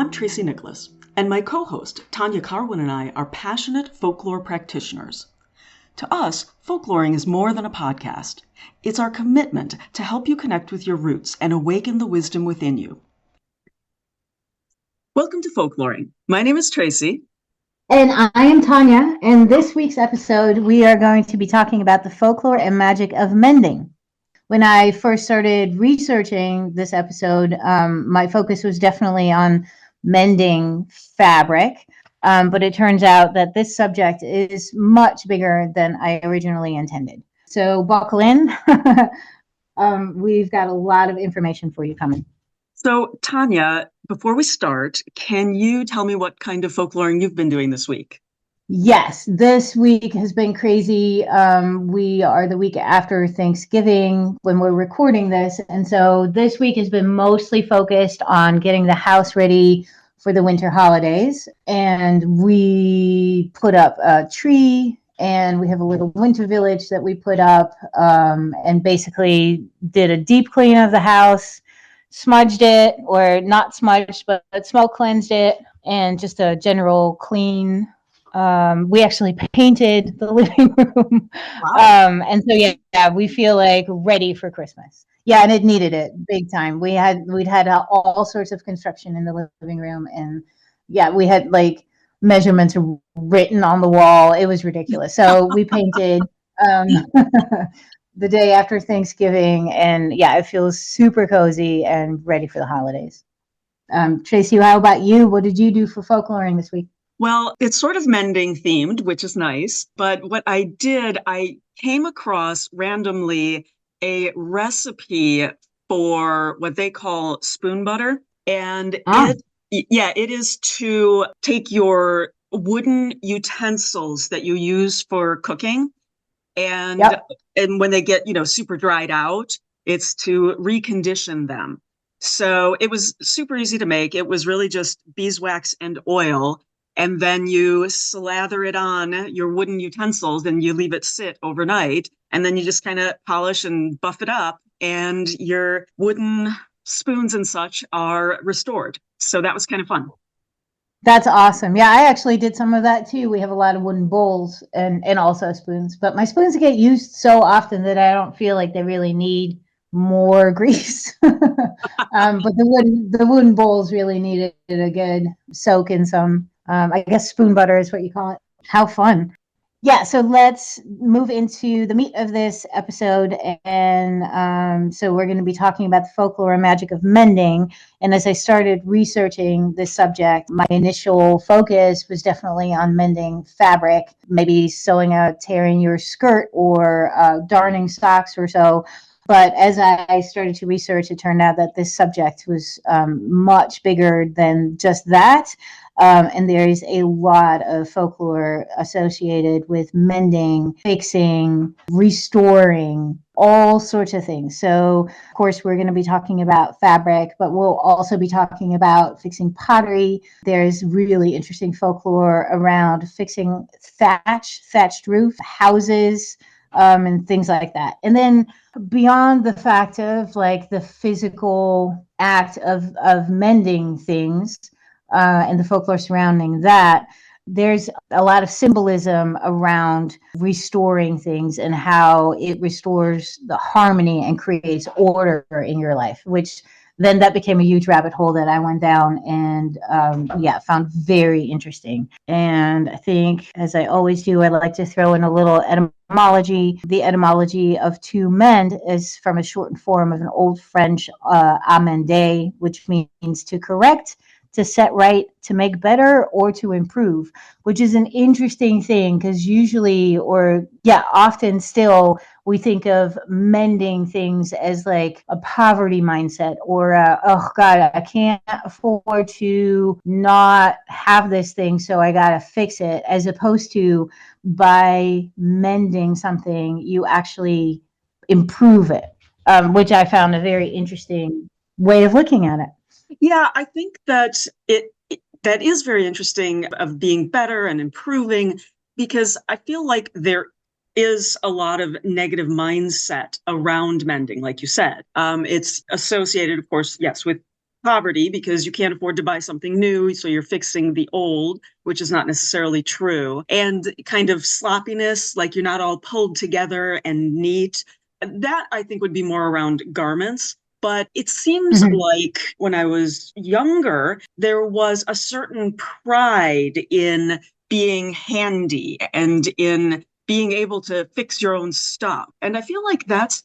I'm Tracy Nicholas, and my co-host Tanya Carwyn and I are passionate folklore practitioners. To us, folkloring is more than a podcast. It's our commitment to help you connect with your roots and awaken the wisdom within you. Welcome to Folkloring. My name is Tracy. And I am Tanya, and this week's episode, we are going to be talking about the folklore and magic of mending. When I first started researching this episode, my focus was definitely on mending fabric, but it turns out that this subject is much bigger than I originally intended. So buckle in. We've got a lot of information for you coming. So Tanya, before we start, can you tell me what kind of folkloring you've been doing this week? Yes, this week has been crazy. We are the week after Thanksgiving when we're recording this. And so this week has been mostly focused on getting the house ready for the winter holidays. And we put up a tree, and we have a little winter village that we put up, and basically did a deep clean of the house, smudged it, or not smudged, but smoke cleansed it, and just a general clean. We actually painted the living room. Wow. And so, yeah, we feel like ready for Christmas. Yeah, and it needed it big time. We'd had all sorts of construction in the living room. And yeah, we had like measurements written on the wall. It was ridiculous. So we painted the day after Thanksgiving. And yeah, it feels super cozy and ready for the holidays. Tracy, how about you? What did you do for folkloring this week? Well, it's sort of mending themed, which is nice. But what I did, I came across randomly a recipe for what they call spoon butter. And it is to take your wooden utensils that you use for cooking. And and when they get, super dried out, it's to recondition them. So it was super easy to make. It was really just beeswax and oil. And then you slather it on your wooden utensils and you leave it sit overnight. And then you just kind of polish and buff it up, and your wooden spoons and such are restored. So that was kind of fun. That's awesome. Yeah, I actually did some of that too. We have a lot of wooden bowls and also spoons, but my spoons get used so often that I don't feel like they really need more grease. But the wooden bowls really needed a good soak in some, I guess spoon butter is what you call it. How fun. Yeah, so let's move into the meat of this episode. And so we're going to be talking about the folklore and magic of mending. And as I started researching this subject, my initial focus was definitely on mending fabric, maybe sewing out, tearing your skirt, or darning socks or so. But as I started to research, it turned out that this subject was much bigger than just that. And there is a lot of folklore associated with mending, fixing, restoring, all sorts of things. So, of course, we're going to be talking about fabric, but we'll also be talking about fixing pottery. There's really interesting folklore around fixing thatched roof, houses, and things like that. And then beyond the fact of like the physical act of mending things, and the folklore surrounding that, there's a lot of symbolism around restoring things and how it restores the harmony and creates order in your life, which then that became a huge rabbit hole that I went down and found very interesting. And I think, as I always do, I like to throw in a little etymology. The etymology of to mend is from a shortened form of an old French amender, which means to correct, to set right, to make better, or to improve, which is an interesting thing because often still we think of mending things as like a poverty mindset or oh God, I can't afford to not have this thing, so I got to fix it, as opposed to by mending something, you actually improve it, which I found a very interesting way of looking at it. Yeah, I think that that is very interesting, of being better and improving, because I feel like there is a lot of negative mindset around mending, like you said. It's associated, of course, yes, with poverty because you can't afford to buy something new, so you're fixing the old, which is not necessarily true, and kind of sloppiness, like you're not all pulled together and neat. That I think would be more around garments. But it seems like when I was younger, there was a certain pride in being handy and in being able to fix your own stuff. And I feel like that's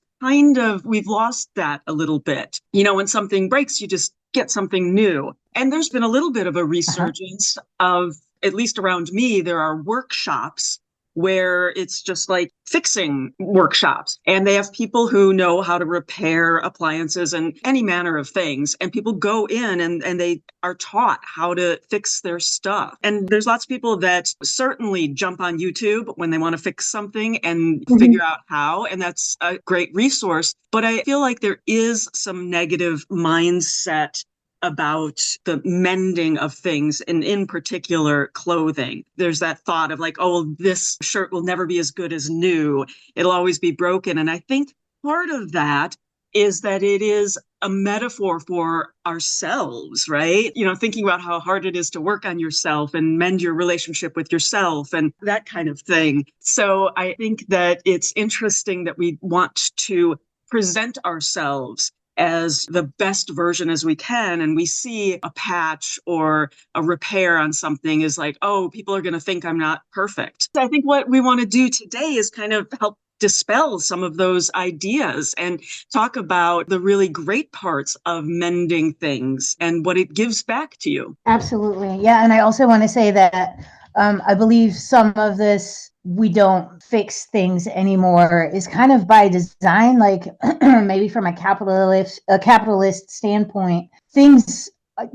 we've lost that a little bit. When something breaks, you just get something new. And there's been a little bit of a resurgence of, at least around me, there are workshops where it's just like fixing workshops. And they have people who know how to repair appliances and any manner of things. And people go in and they are taught how to fix their stuff. And there's lots of people that certainly jump on YouTube when they want to fix something and figure out how. And that's a great resource. But I feel like there is some negative mindset about the mending of things, and in particular clothing. There's that thought of like, oh, this shirt will never be as good as new. It'll always be broken. And I think part of that is that it is a metaphor for ourselves, right? Thinking about how hard it is to work on yourself and mend your relationship with yourself and that kind of thing. So I think that it's interesting that we want to present ourselves as the best version as we can. And we see a patch or a repair on something is like, oh, people are going to think I'm not perfect. I think what we want to do today is kind of help dispel some of those ideas and talk about the really great parts of mending things and what it gives back to you. Absolutely. Yeah. And I also want to say that I believe some of this, we don't fix things anymore, is kind of by design, like maybe from a capitalist standpoint. Things,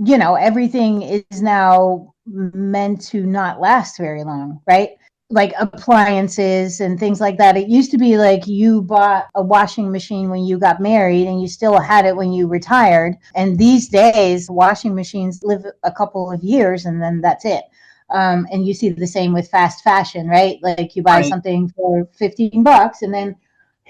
everything is now meant to not last very long, right? Like appliances and things like that. It used to be like you bought a washing machine when you got married and you still had it when you retired. And these days, washing machines live a couple of years and then that's it. And you see the same with fast fashion, right? Like you buy something for $15 and then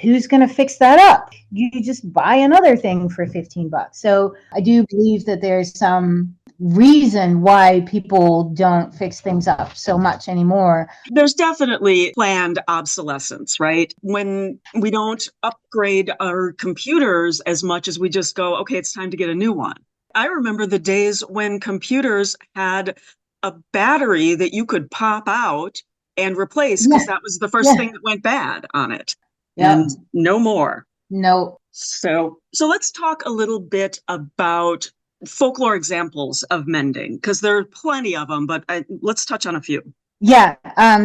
who's going to fix that up? You just buy another thing for $15. So I do believe that there's some reason why people don't fix things up so much anymore. There's definitely planned obsolescence, right? When we don't upgrade our computers as much as we just go, okay, it's time to get a new one. I remember the days when computers had a battery that you could pop out and replace because that was the first thing that went bad on it. And no more. No. So let's talk a little bit about folklore examples of mending, because there are plenty of them, but let's touch on a few. Yeah.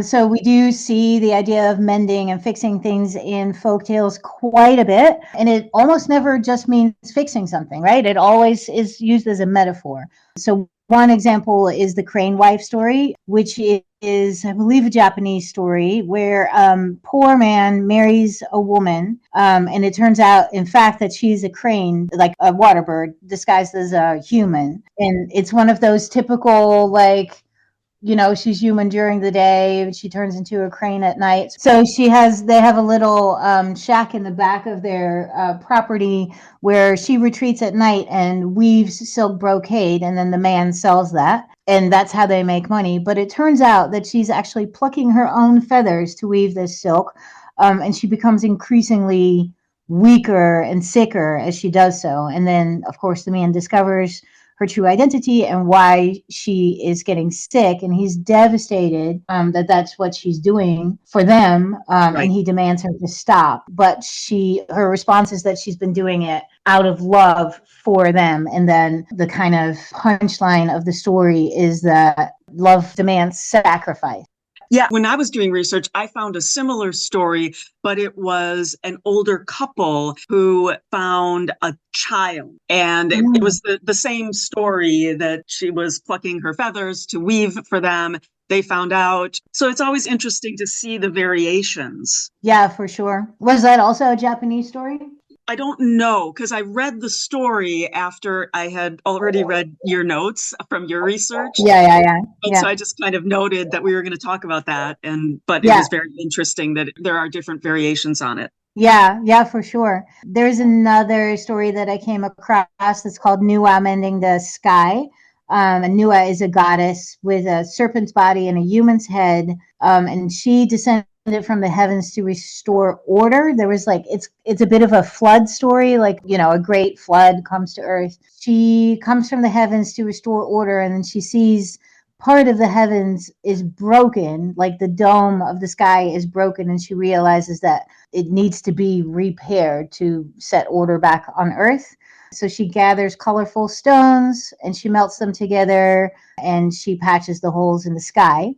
So we do see the idea of mending and fixing things in folktales quite a bit. And it almost never just means fixing something, right? It always is used as a metaphor. So one example is the Crane Wife story, which is, I believe, a Japanese story where poor man marries a woman. And it turns out, in fact, that she's a crane, like a water bird disguised as a human. And it's one of those typical, like, she's human during the day. She turns into a crane at night. So they have a little shack in the back of their property where she retreats at night and weaves silk brocade. And then the man sells that. And that's how they make money. But it turns out that she's actually plucking her own feathers to weave this silk. And she becomes increasingly weaker and sicker as she does so. And then, of course, the man discovers her true identity and why she is getting sick, and he's devastated that that's what she's doing for them, and he demands her to stop. But her response is that she's been doing it out of love for them. And then the kind of punchline of the story is that love demands sacrifice. Yeah, when I was doing research, I found a similar story, but it was an older couple who found a child. And it was the same story, that she was plucking her feathers to weave for them. They found out. So it's always interesting to see the variations. Yeah, for sure. Was that also a Japanese story? I don't know, because I read the story after I had already read your notes from your research. Yeah. And so I just kind of noted that we were going to talk about that. But it was very interesting that there are different variations on it. Yeah, for sure. There's another story that I came across that's called Nua Mending the Sky. And Nua is a goddess with a serpent's body and a human's head. And she descended from the heavens to restore order. There was like it's a bit of a flood story, like a great flood comes to earth. She comes from the heavens to restore order, and then she sees part of the heavens is broken, like the dome of the sky is broken, and she realizes that it needs to be repaired to set order back on earth. So she gathers colorful stones and she melts them together and she patches the holes in the sky.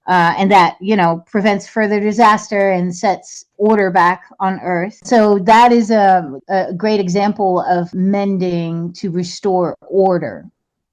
And that, prevents further disaster and sets order back on earth. So that is a great example of mending to restore order.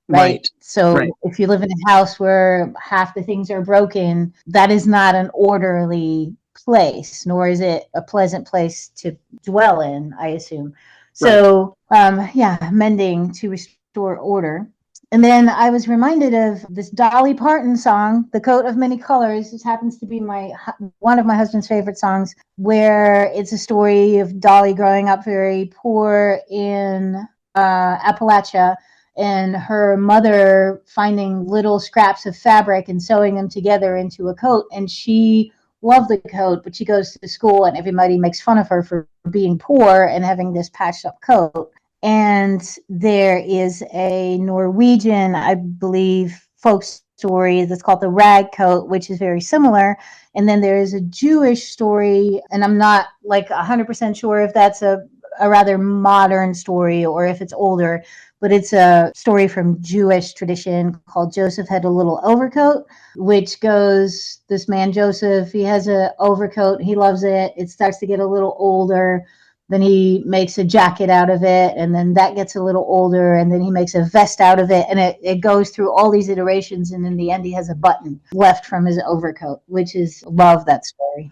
Right. So Right. if you live in a house where half the things are broken, that is not an orderly place, nor is it a pleasant place to dwell in, I assume. So, yeah, mending to restore order. And then I was reminded of this Dolly Parton song, "The Coat of Many Colors." This happens to be one of my husband's favorite songs, where it's a story of Dolly growing up very poor in Appalachia, and her mother finding little scraps of fabric and sewing them together into a coat. And she loved the coat, but she goes to school and everybody makes fun of her for being poor and having this patched up coat. And there is a Norwegian, I believe, folk story that's called the rag coat, which is very similar. And then there is a Jewish story, and I'm not like 100% sure if that's a rather modern story or if it's older, but it's a story from Jewish tradition called Joseph Had a Little Overcoat, which goes, this man Joseph, he has an overcoat, he loves it, it starts to get a little older, then he makes a jacket out of it, and then that gets a little older, and then he makes a vest out of it, and it goes through all these iterations, and in the end he has a button left from his overcoat, which is, love that story.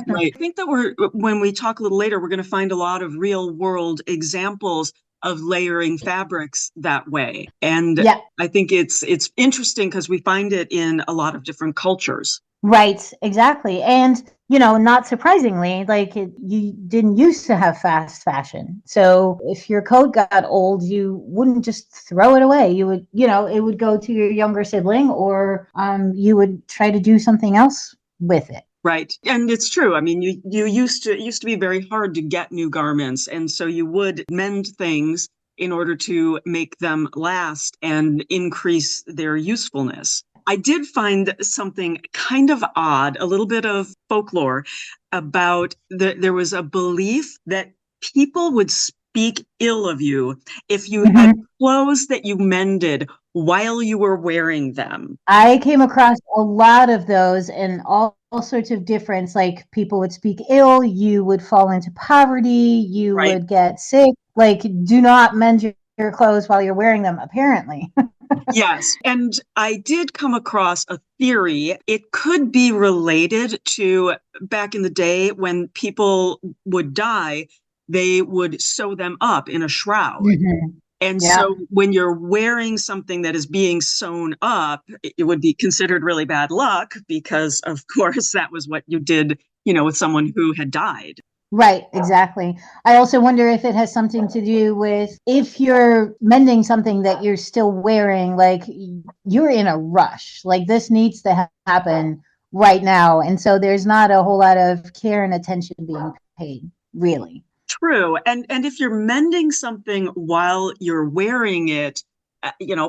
Right. I think that when we talk a little later, we're going to find a lot of real world examples of layering fabrics that way. And Yeah. I think it's interesting because we find it in a lot of different cultures. Right, exactly. And, not surprisingly, like you didn't used to have fast fashion. So if your coat got old, you wouldn't just throw it away. You would, it would go to your younger sibling, or you would try to do something else with it. Right. And it's true. I mean, you it used to be very hard to get new garments. And so you would mend things in order to make them last and increase their usefulness. I did find something kind of odd, a little bit of folklore about there was a belief that people would speak ill of you if you had clothes that you mended while you were wearing them. I came across a lot of those, and all sorts of difference. Like, people would speak ill, you would fall into poverty, you Right. would get sick. Like, do not mend your clothes while you're wearing them, apparently. Yes. And I did come across a theory. It could be related to back in the day when people would die, they would sew them up in a shroud. And so when you're wearing something that is being sewn up, it would be considered really bad luck because, of course, that was what you did, with someone who had died. Right, exactly. I also wonder if it has something to do with, if you're mending something that you're still wearing, like you're in a rush, like this needs to happen right now. And so there's not a whole lot of care and attention being paid, really. True. And if you're mending something while you're wearing it,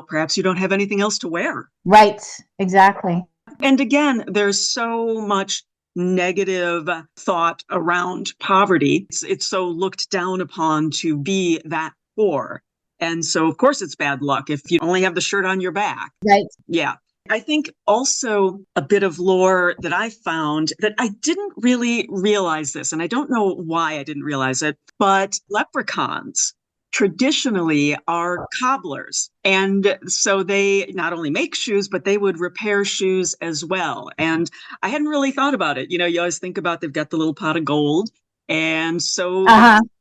perhaps you don't have anything else to wear. Right, exactly. And again, there's so much negative thought around poverty. It's so looked down upon to be that poor. And so, of course, it's bad luck if you only have the shirt on your back. Right. Yeah. I think also a bit of lore that I found that I didn't really realize this, and I don't know why I didn't realize it, but leprechauns traditionally are cobblers. And so they not only make shoes, but they would repair shoes as well. And I hadn't really thought about it. You always think about they've got the little pot of gold. And so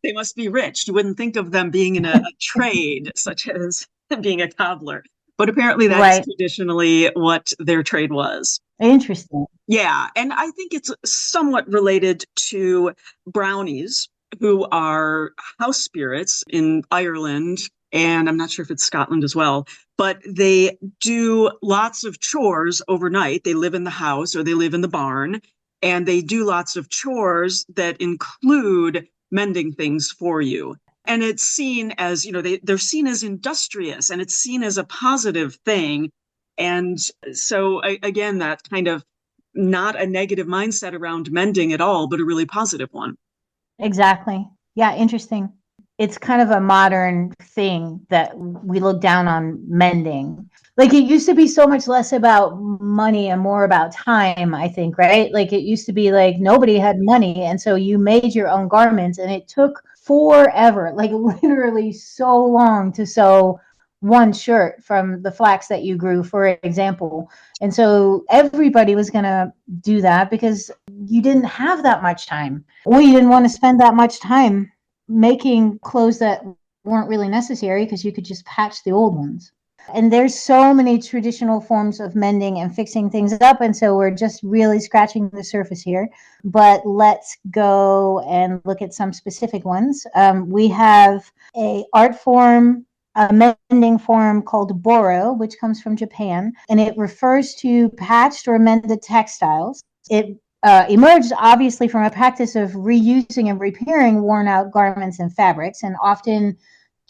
they must be rich. You wouldn't think of them being in a trade such as being a cobbler. But apparently that's Right. traditionally what their trade was. Interesting. Yeah, and I think it's somewhat related to brownies, who are house spirits in Ireland, and I'm not sure if it's Scotland as well, but they do lots of chores overnight. They live in the house or they live in the barn, and they do lots of chores that include mending things for you. And it's seen as, they're seen as industrious, and it's seen as a positive thing. And so, again, that kind of not a negative mindset around mending at all, but a really positive one. Exactly. Yeah, interesting. It's kind of a modern thing that we look down on mending. Like it used to be so much less about money and more about time, I think, right? Like it used to be like nobody had money. And so you made your own garments and it took forever, like literally so long to sew one shirt from the flax that you grew, for example. And so everybody was going to do that because you didn't have that much time. Or you didn't want to spend that much time making clothes that weren't really necessary because you could just patch the old ones. And there's so many traditional forms of mending and fixing things up. And so we're just really scratching the surface here. But let's go and look at some specific ones. We have a mending form called boro, which comes from Japan, and it refers to patched or mended textiles. It emerged obviously from a practice of reusing and repairing worn out garments and fabrics, and often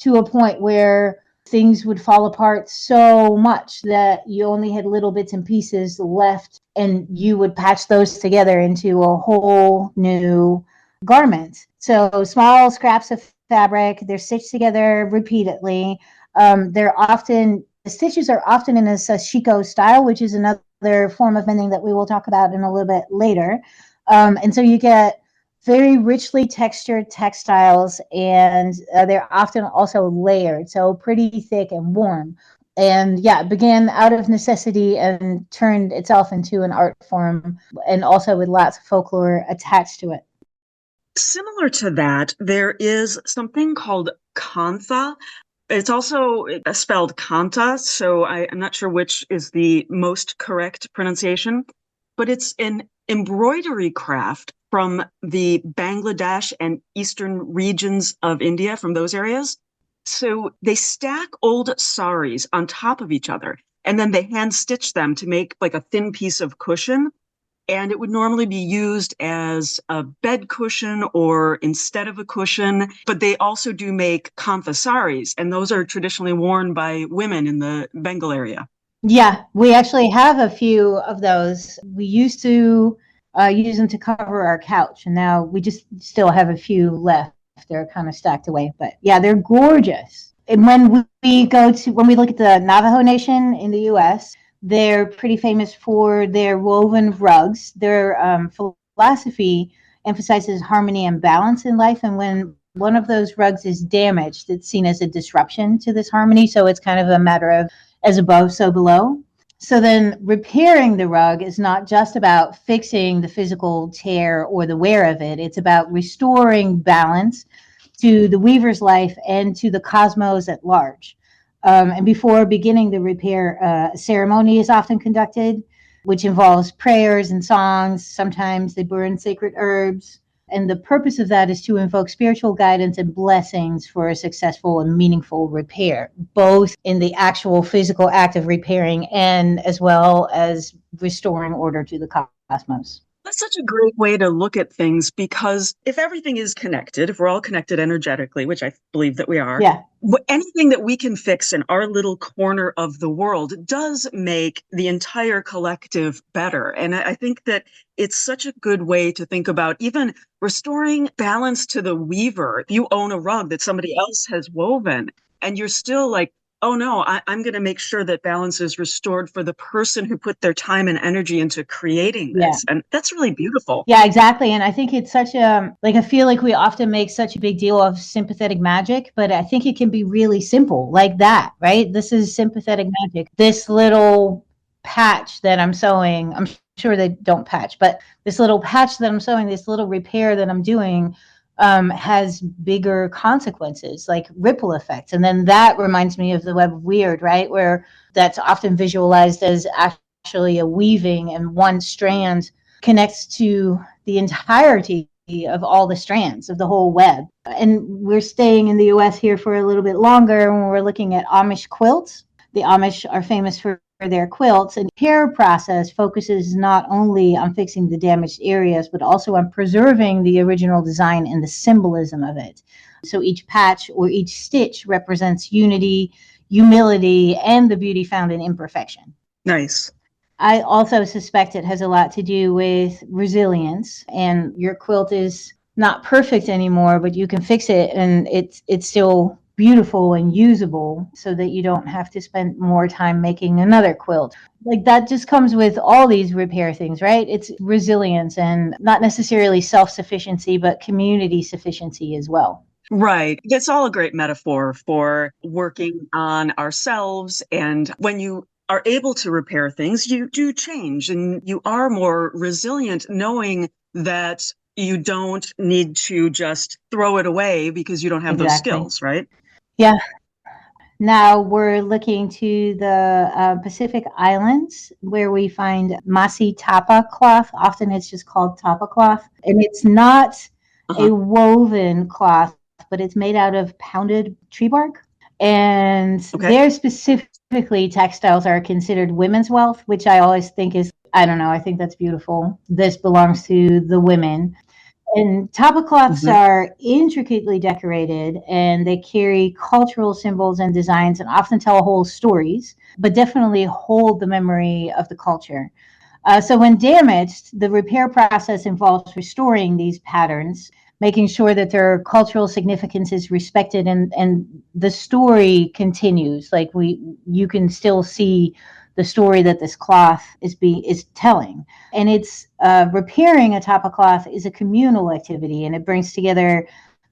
to a point where things would fall apart so much that you only had little bits and pieces left, and you would patch those together into a whole new garment. So small scraps of fabric, they're stitched together repeatedly. The stitches are often in a sashiko style, which is another form of mending that we will talk about in a little bit later. And so you get very richly textured textiles, and they're often also layered, so pretty thick and warm. And yeah, it began out of necessity and turned itself into an art form, and also with lots of folklore attached to it. Similar to that, there is something called kantha. It's also spelled kanta, so I'm not sure which is the most correct pronunciation, but it's an embroidery craft from the Bangladesh and eastern regions of India, from those areas. So they stack old saris on top of each other, and then they hand stitch them to make like a thin piece of cushion. And it would normally be used as a bed cushion or instead of a cushion. But they also do make kantha saris, and those are traditionally worn by women in the Bengal area. Yeah, we actually have a few of those. We used to use them to cover our couch, and now we just still have a few left. They're kind of stacked away, but yeah, they're gorgeous. And when we look at the Navajo Nation in the U.S., they're pretty famous for their woven rugs. Their philosophy emphasizes harmony and balance in life, and when one of those rugs is damaged, it's seen as a disruption to this harmony. So it's kind of a matter of as above, so below. So then repairing the rug is not just about fixing the physical tear or the wear of it. It's about restoring balance to the weaver's life and to the cosmos at large. And before beginning the repair, a ceremony is often conducted, which involves prayers and songs. Sometimes they burn sacred herbs. And the purpose of that is to invoke spiritual guidance and blessings for a successful and meaningful repair, both in the actual physical act of repairing and as well as restoring order to the cosmos. That's such a great way to look at things, because if everything is connected, if we're all connected energetically, which I believe that we are, yeah, anything that we can fix in our little corner of the world does make the entire collective better. And I think that it's such a good way to think about even restoring balance to the weaver. If you own a rug that somebody else has woven and you're still like, oh no, I'm going to make sure that balance is restored for the person who put their time and energy into creating this. And that's really beautiful. Yeah, exactly. And I think it's such I feel like we often make such a big deal of sympathetic magic, but I think it can be really simple like that, right? This is sympathetic magic. This little patch that I'm sewing, I'm sure they don't patch, but this little patch that I'm sewing, this little repair that I'm doing has bigger consequences, like ripple effects. And then that reminds me of the web of weird, right? Where that's often visualized as actually a weaving, and one strand connects to the entirety of all the strands of the whole web. And we're staying in the US here for a little bit longer when we're looking at Amish quilts. The Amish are famous for their quilts, and the repair process focuses not only on fixing the damaged areas, but also on preserving the original design and the symbolism of it. So each patch or each stitch represents unity, humility, and the beauty found in imperfection. Nice. I also suspect it has a lot to do with resilience, and your quilt is not perfect anymore, but you can fix it, and it's still beautiful and usable, so that you don't have to spend more time making another quilt. Like, that just comes with all these repair things, right? It's resilience, and not necessarily self-sufficiency, but community sufficiency as well. Right. It's all a great metaphor for working on ourselves. And when you are able to repair things, you do change and you are more resilient, knowing that you don't need to just throw it away because you don't have those skills, right? Yeah. Now we're looking to the Pacific Islands, where we find Masi tapa cloth. Often it's just called tapa cloth. And it's not a woven cloth, but it's made out of pounded tree bark. And their specifically textiles are considered women's wealth, which I always think is, I don't know, I think that's beautiful. This belongs to the women. And tapa cloths are intricately decorated, and they carry cultural symbols and designs, and often tell whole stories, but definitely hold the memory of the culture. So when damaged, the repair process involves restoring these patterns, making sure that their cultural significance is respected, and the story continues. Like, you can still see the story that this cloth is telling. And it's repairing a tapa cloth is a communal activity, and it brings together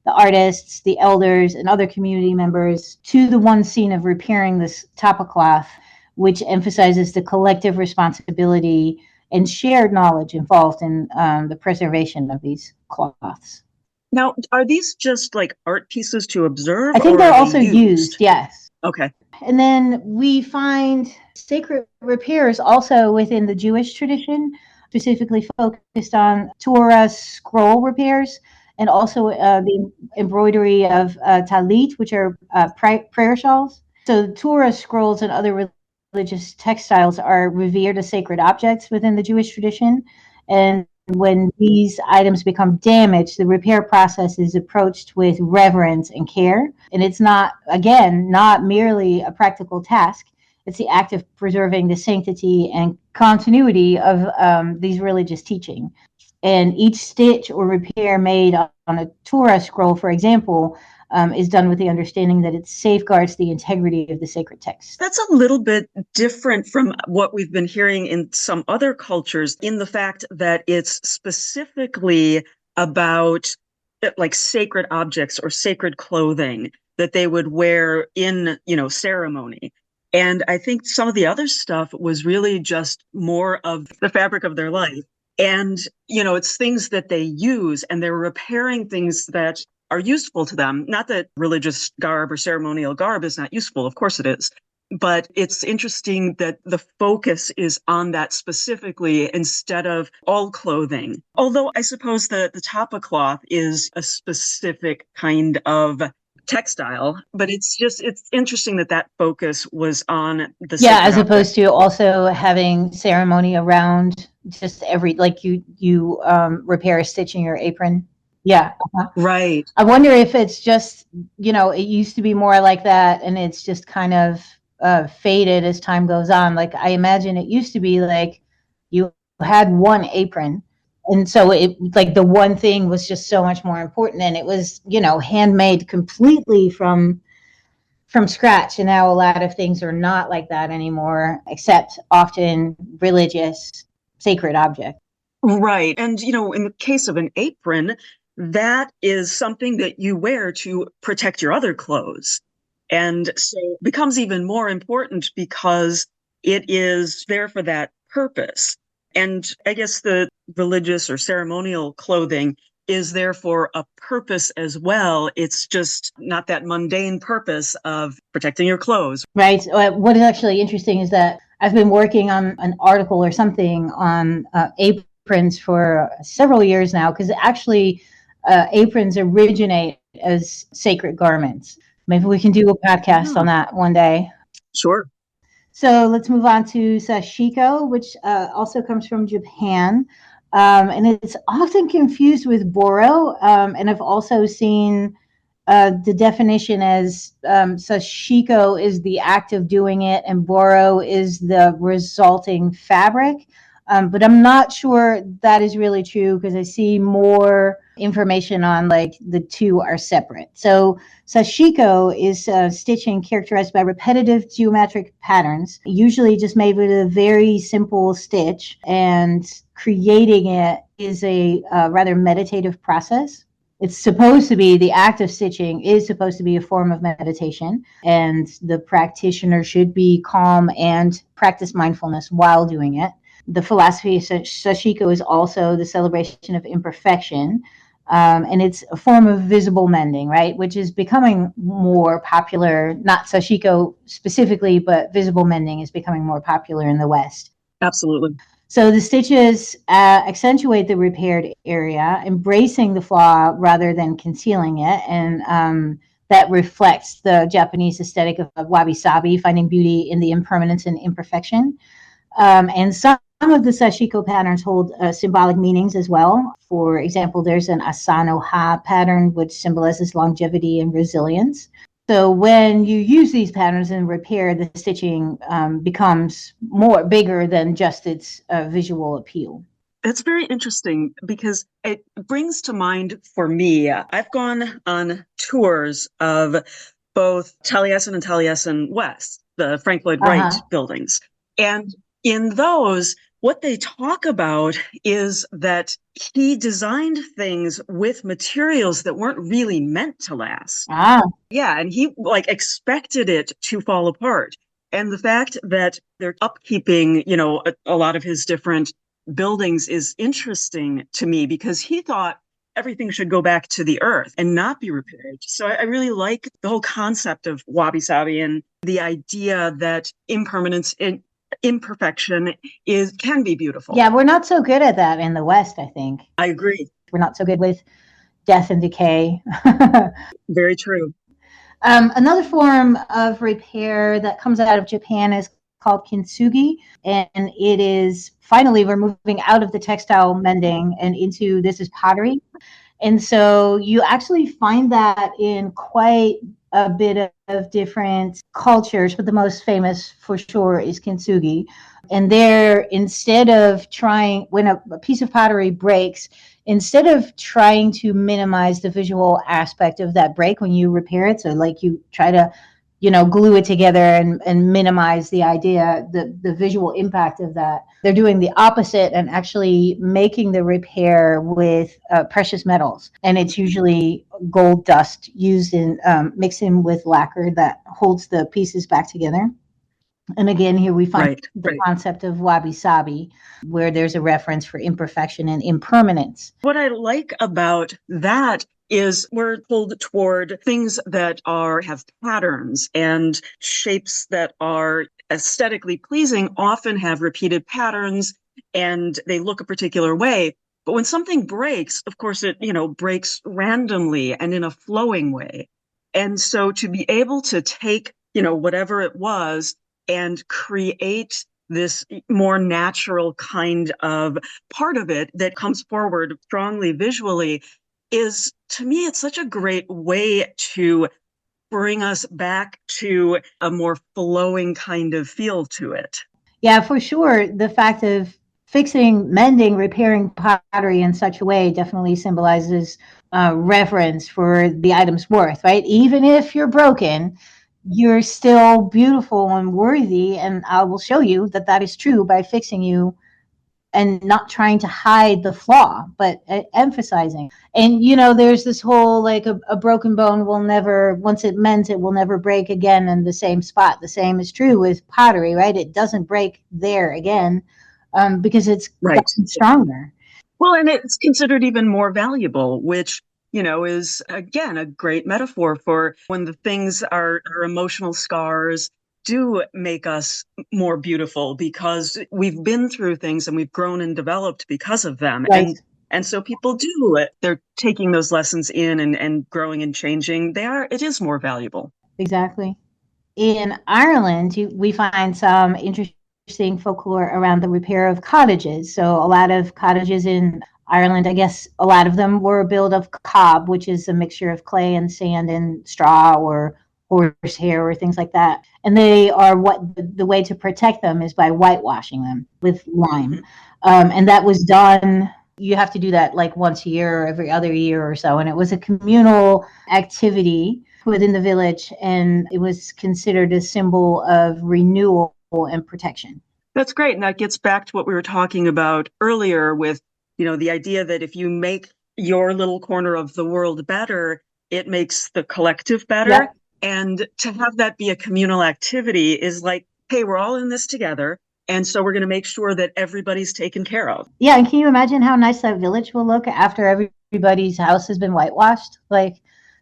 the artists, the elders, and other community members to the one scene of repairing this tapa cloth, which emphasizes the collective responsibility and shared knowledge involved in the preservation of these cloths. Now, are these just like art pieces to observe? I think they're also used, yes. Okay. And then we find sacred repairs also within the Jewish tradition, specifically focused on Torah scroll repairs, and also the embroidery of talit, which are prayer shawls. So Torah scrolls and other religious textiles are revered as sacred objects within the Jewish tradition. And when these items become damaged, the repair process is approached with reverence and care. And it's not merely a practical task. It's the act of preserving the sanctity and continuity of these religious teaching. And each stitch or repair made on a Torah scroll, for example, is done with the understanding that it safeguards the integrity of the sacred text. That's a little bit different from what we've been hearing in some other cultures, in the fact that it's specifically about like sacred objects or sacred clothing that they would wear in, ceremony. And I think some of the other stuff was really just more of the fabric of their life. And, it's things that they use, and they're repairing things that are useful to them. Not that religious garb or ceremonial garb is not useful. Of course it is. But it's interesting that the focus is on that specifically instead of all clothing. Although I suppose the tapa cloth is a specific kind of textile, but it's interesting that focus was on the as opposed to also having ceremony around just like you repair a stitch in your apron. Yeah. Right. I wonder if it's just, it used to be more like that, and it's just kind of faded as time goes on. Like, I imagine it used to be like you had one apron, and so it, like, the one thing was just so much more important, and it was, handmade completely from scratch. And now a lot of things are not like that anymore, except often religious sacred objects. Right. And, in the case of an apron, that is something that you wear to protect your other clothes. And so it becomes even more important because it is there for that purpose. And I guess the religious or ceremonial clothing is there for a purpose as well. It's just not that mundane purpose of protecting your clothes. Right. What is actually interesting is that I've been working on an article or something on aprons for several years now, because actually aprons originate as sacred garments. Maybe we can do a podcast on that one day. Sure. So let's move on to sashiko, which also comes from Japan. And it's often confused with boro. And I've also seen the definition as sashiko is the act of doing it, and boro is the resulting fabric. But I'm not sure that is really true, because I see more information on like the two are separate. So sashiko is stitching characterized by repetitive geometric patterns, usually just made with a very simple stitch, and creating it is a rather meditative process. It's supposed to be, the act of stitching is supposed to be a form of meditation, and the practitioner should be calm and practice mindfulness while doing it. The philosophy of sashiko is also the celebration of imperfection, and it's a form of visible mending, right? Which is becoming more popular, not sashiko specifically, but visible mending is becoming more popular in the West. Absolutely. So the stitches accentuate the repaired area, embracing the flaw rather than concealing it. And that reflects the Japanese aesthetic of wabi-sabi, finding beauty in the impermanence and imperfection. And some of the sashiko patterns hold symbolic meanings as well. For example, there's an asano ha pattern, which symbolizes longevity and resilience. So when you use these patterns in repair, the stitching becomes bigger than just its visual appeal. It's very interesting because it brings to mind for me, I've gone on tours of both Taliesin and Taliesin West, the Frank Lloyd Wright buildings. And in those, what they talk about is that he designed things with materials that weren't really meant to last. Yeah, and he expected it to fall apart. And the fact that they're upkeeping, a lot of his different buildings is interesting to me, because he thought everything should go back to the earth and not be repaired. So I really like the whole concept of wabi-sabi and the idea that impermanence and imperfection can be beautiful. Yeah, we're not so good at that in the West, I think. I agree. We're not so good with death and decay. Very true. Another form of repair that comes out of Japan is called kintsugi, and it is, finally, we're moving out of the textile mending and into, this is pottery. And so you actually find that in quite a bit of different cultures, but the most famous for sure is kintsugi. And there, instead of trying, when a piece of pottery breaks, instead of trying to minimize the visual aspect of that break when you repair it, so like you try to, glue it together and minimize the visual impact of that, they're doing the opposite and actually making the repair with precious metals. And it's usually gold dust used in mixed in with lacquer that holds the pieces back together. And again, here we find the concept of wabi-sabi, where there's a reference for imperfection and impermanence. What I like about that is we're pulled toward things that have patterns, and shapes that are aesthetically pleasing often have repeated patterns and they look a particular way. But when something breaks, of course, it, breaks randomly and in a flowing way. And so to be able to take, whatever it was and create this more natural kind of part of it that comes forward strongly visually is, to me, it's such a great way to bring us back to a more flowing kind of feel to it. Yeah, for sure. The fact of fixing, mending, repairing pottery in such a way definitely symbolizes reverence for the item's worth, right? Even if you're broken, you're still beautiful and worthy. And I will show you that that is true by fixing you and not trying to hide the flaw, but emphasizing. And, there's this whole, a broken bone will never, once it mends, it will never break again in the same spot. The same is true with pottery, right? It doesn't break there again because it's gotten stronger. Well, and it's considered even more valuable, which, is again a great metaphor for when the things our emotional scars do make us more beautiful because we've been through things and we've grown and developed because of them. Right. And so people do it. They're taking those lessons in and growing and changing. It is more valuable. Exactly. In Ireland, we find some interesting folklore around the repair of cottages. So a lot of cottages in Ireland, I guess a lot of them were built of cob, which is a mixture of clay and sand and straw or horsehair or things like that. And they are the way to protect them is by whitewashing them with lime. And that was done. You have to do that like once a year or every other year or so. And it was a communal activity within the village, and it was considered a symbol of renewal and protection. That's great. And that gets back to what we were talking about earlier with, the idea that if you make your little corner of the world better, it makes the collective better. Yep. And to have that be a communal activity is like, hey, we're all in this together. And so we're going to make sure that everybody's taken care of. Yeah. And can you imagine how nice that village will look after everybody's house has been whitewashed? Like,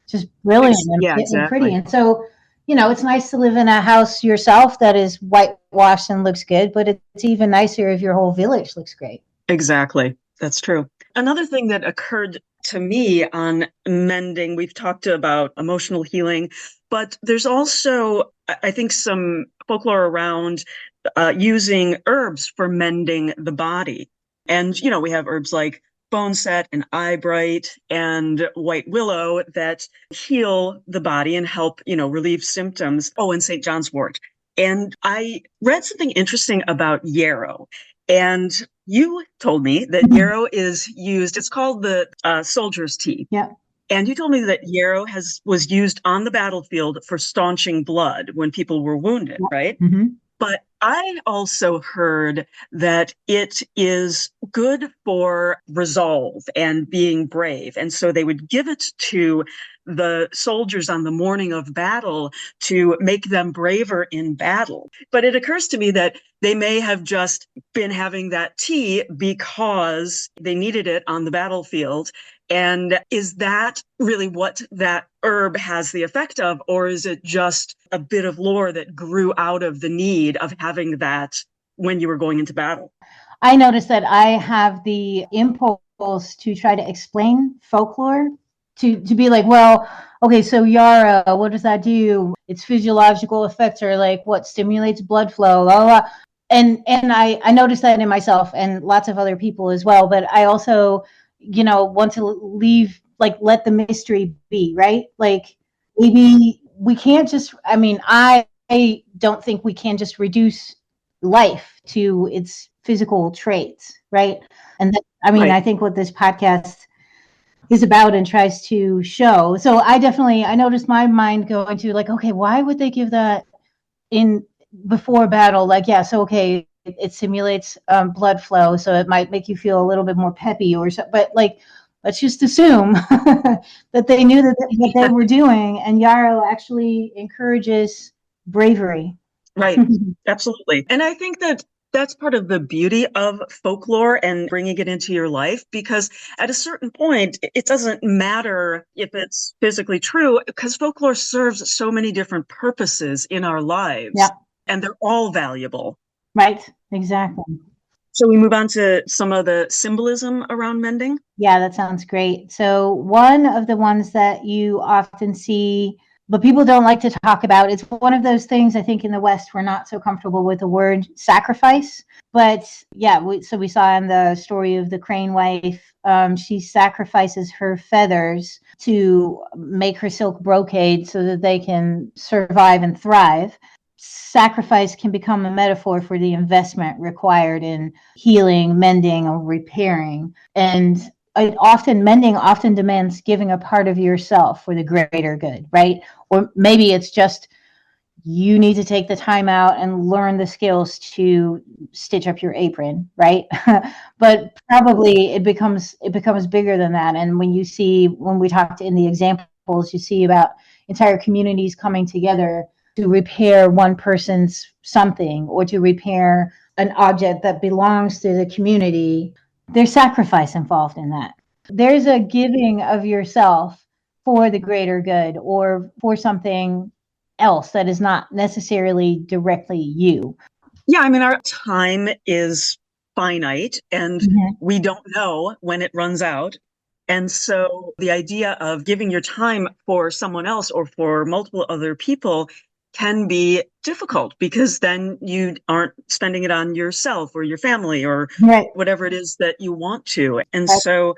just brilliant and pretty. And so, it's nice to live in a house yourself that is whitewashed and looks good, but it's even nicer if your whole village looks great. Exactly. That's true. Another thing that occurred to me on mending, we've talked about emotional healing, but there's also, I think, some folklore around using herbs for mending the body. And, we have herbs like boneset and eyebright and white willow that heal the body and help, relieve symptoms. Oh, and St. John's wort. And I read something interesting about yarrow. And you told me that yarrow is used, it's called the soldier's tea. Yeah. And you told me that yarrow was used on the battlefield for staunching blood when people were wounded, right? Mm-hmm. But I also heard that it is good for resolve and being brave. And so they would give it to the soldiers on the morning of battle to make them braver in battle. But it occurs to me that they may have just been having that tea because they needed it on the battlefield. And is that really what that herb has the effect of, or is it just a bit of lore that grew out of the need of having that when you were going into battle? I noticed that I have the impulse to try to explain folklore, to be like, well, okay, so Yara, what does that do? Its physiological effects are like what stimulates blood flow, blah, blah, blah. And I noticed that in myself and lots of other people as well. But I also, want to leave, like, let the mystery be, right? Like, maybe we can't just, I don't think we can just reduce life to its physical traits, right? And that, Right. I think what this podcast is about and tries to show. So I noticed my mind going to like, okay, why would they give that in before battle? Like, yeah, so okay, it simulates blood flow, so it might make you feel a little bit more peppy or so. But like, let's just assume that they knew that what they were doing, and yarrow actually encourages bravery. Right. Absolutely. And I think that that's part of the beauty of folklore and bringing it into your life, because at a certain point, it doesn't matter if it's physically true, because folklore serves so many different purposes in our lives. Yeah. And they're all valuable. Right. Exactly. So we move on to some of the symbolism around mending. Yeah, that sounds great. So one of the ones that you often see, but people don't like to talk about, it's one of those things, I think in the West, we're not so comfortable with the word sacrifice. But yeah, we saw in the story of the crane wife, she sacrifices her feathers to make her silk brocade so that they can survive and thrive. Sacrifice can become a metaphor for the investment required in healing, mending, or repairing. And mending often demands giving a part of yourself for the greater good, right? Or maybe it's just you need to take the time out and learn the skills to stitch up your apron, right? But probably it becomes bigger than that. And when we talked in the examples, you see about entire communities coming together to repair one person's something, or to repair an object that belongs to the community. there's sacrifice involved in that. There's a giving of yourself for the greater good or for something else that is not necessarily directly you. Yeah, I mean, our time is finite and we don't know when it runs out. And so the idea of giving your time for someone else or for multiple other people can be difficult because then you aren't spending it on yourself or your family or whatever it is that you want to. And so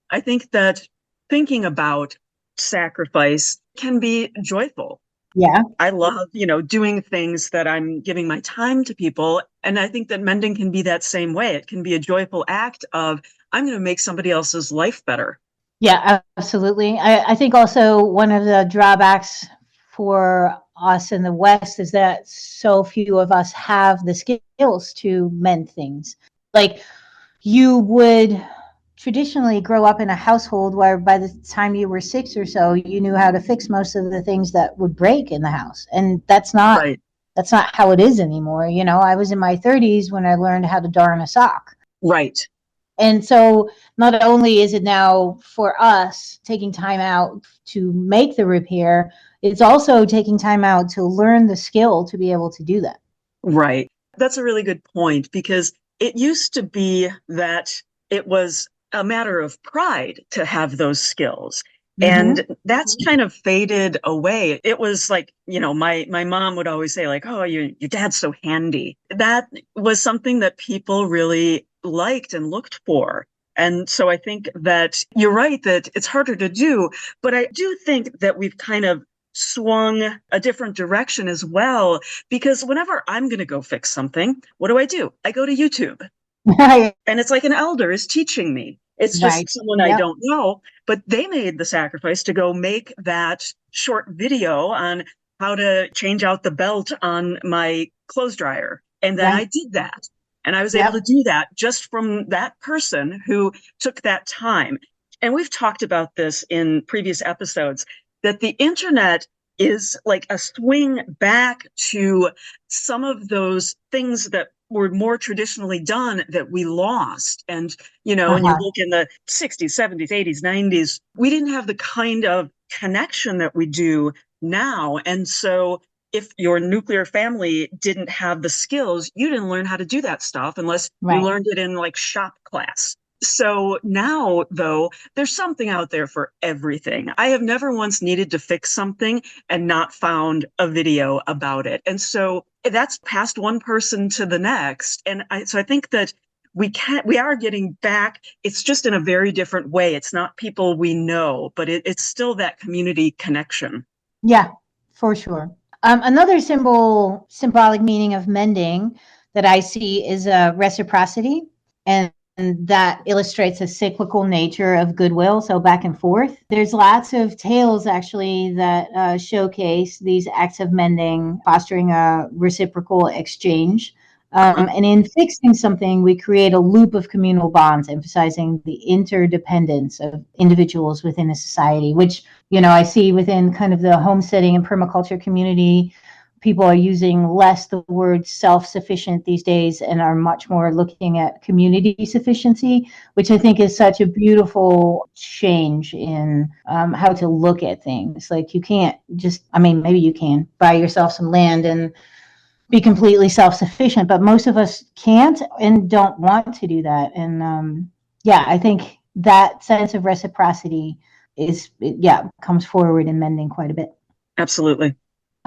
I think that thinking about sacrifice can be joyful. Yeah. I love, doing things that I'm giving my time to people. And I think that mending can be that same way. It can be a joyful act of, I'm going to make somebody else's life better. Yeah, absolutely. I think also one of the drawbacks for us in the West is that so few of us have the skills to mend things. Like, you would traditionally grow up in a household where by the time you were 6 or so, you knew how to fix most of the things that would break in the house. And that's not how it is anymore. I was in my 30s when I learned how to darn a sock. Right. And so not only is it now for us taking time out to make the repair, it's also taking time out to learn the skill to be able to do that. Right. That's a really good point, because it used to be that it was a matter of pride to have those skills. And that's kind of faded away. It was like, my mom would always say, like, oh, your dad's so handy. That was something that people really liked and looked for. And so I think that you're right that it's harder to do, but I do think that we've kind of swung a different direction as well, because whenever I'm going to go fix something, what do? I go to YouTube. And it's like an elder is teaching me. It's just someone I don't know, but they made the sacrifice to go make that short video on how to change out the belt on my clothes dryer. And then I did that. And I was able to do that just from that person who took that time. And we've talked about this in previous episodes, that the internet is like a swing back to some of those things that were more traditionally done that we lost. And, when you look in the 60s, 70s, 80s, 90s, we didn't have the kind of connection that we do now. And so if your nuclear family didn't have the skills, you didn't learn how to do that stuff unless you learned it in like shop class. So now, though, there's something out there for everything. I have never once needed to fix something and not found a video about it. And so that's passed one person to the next. And so I think that we are getting back. It's just in a very different way. It's not people we know, but it's still that community connection. Yeah, for sure. Another symbolic meaning of mending that I see is reciprocity. And that illustrates a cyclical nature of goodwill, so back and forth. There's lots of tales, actually, that showcase these acts of mending, fostering a reciprocal exchange. And in fixing something, we create a loop of communal bonds, emphasizing the interdependence of individuals within a society, which, I see within kind of the homesteading and permaculture community. People are using less the word self-sufficient these days and are much more looking at community sufficiency, which I think is such a beautiful change in how to look at things. Like, you can't maybe you can buy yourself some land and be completely self-sufficient, but most of us can't and don't want to do that. And I think that sense of reciprocity comes forward in mending quite a bit. Absolutely.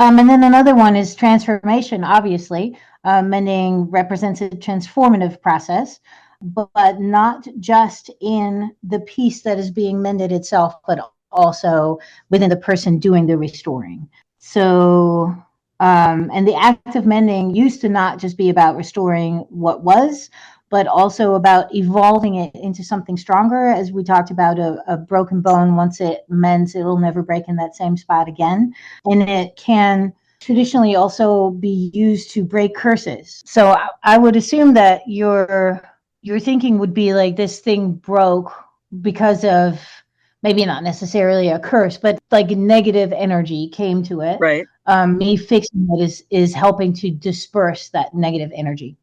And then another one is transformation, obviously. Mending represents a transformative process, but not just in the piece that is being mended itself, but also within the person doing the restoring. So, and the act of mending used to not just be about restoring what was, but also about evolving it into something stronger. As we talked about, a broken bone, once it mends, it'll never break in that same spot again. And it can traditionally also be used to break curses. So I would assume that your thinking would be like, this thing broke because of maybe not necessarily a curse, but like negative energy came to it. Right. Me fixing it is helping to disperse that negative energy.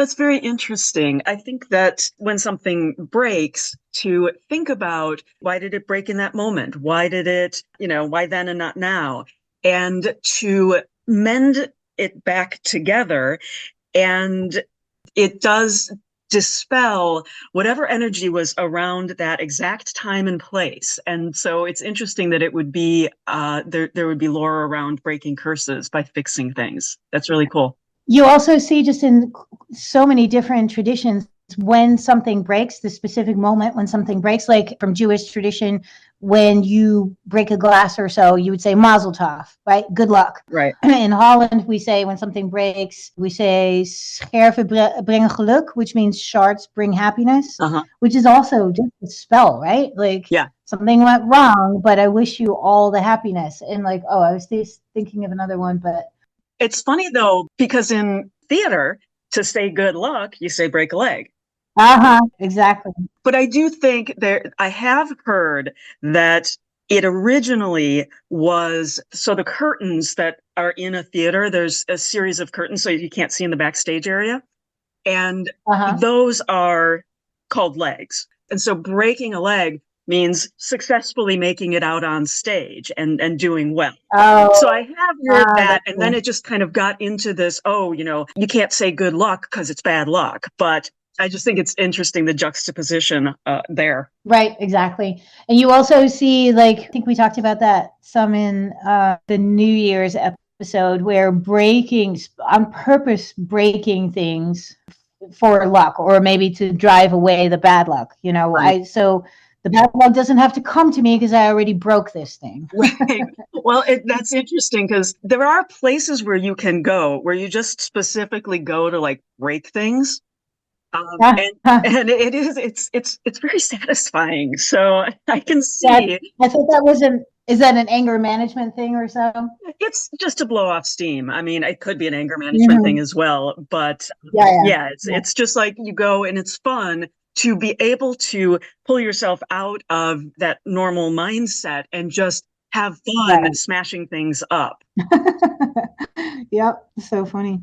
That's very interesting. I think that when something breaks, to think about why did it break in that moment? Why did it, why then and not now? And to mend it back together. And it does dispel whatever energy was around that exact time and place. And so it's interesting that it would be, there would be lore around breaking curses by fixing things. That's really cool. You also see just in so many different traditions, when something breaks, the specific moment when something breaks, like from Jewish tradition, when you break a glass or so, you would say mazel tov, right? Good luck. Right. In Holland, we say when something breaks, we say scherven brengen geluk, which means shards bring happiness, which is also just a spell, right? Like something went wrong, but I wish you all the happiness. And like, oh, I was thinking of another one, but it's funny though, because in theater, to say good luck, you say break a leg. Exactly. But I do think I have heard that it originally was, so the curtains that are in a theater, there's a series of curtains so you can't see in the backstage area. And those are called legs. And so breaking a leg means successfully making it out on stage and doing well. So I have heard that. And then it just kind of got into this, you can't say good luck because it's bad luck. But I just think it's interesting, the juxtaposition there. Right, exactly. And you also see, like, I think we talked about that some in the New Year's episode, where on purpose breaking things for luck, or maybe to drive away the bad luck, right. So the bad luck doesn't have to come to me because I already broke this thing. Right. Well, that's interesting because there are places where you can go where you just specifically go to like break things. And it's very satisfying. So I can see. I thought is that an anger management thing or so? It's just to blow off steam. I mean, it could be an anger management thing as well, but it's just like you go and it's fun to be able to pull yourself out of that normal mindset and just have fun smashing things up. Yep. So funny.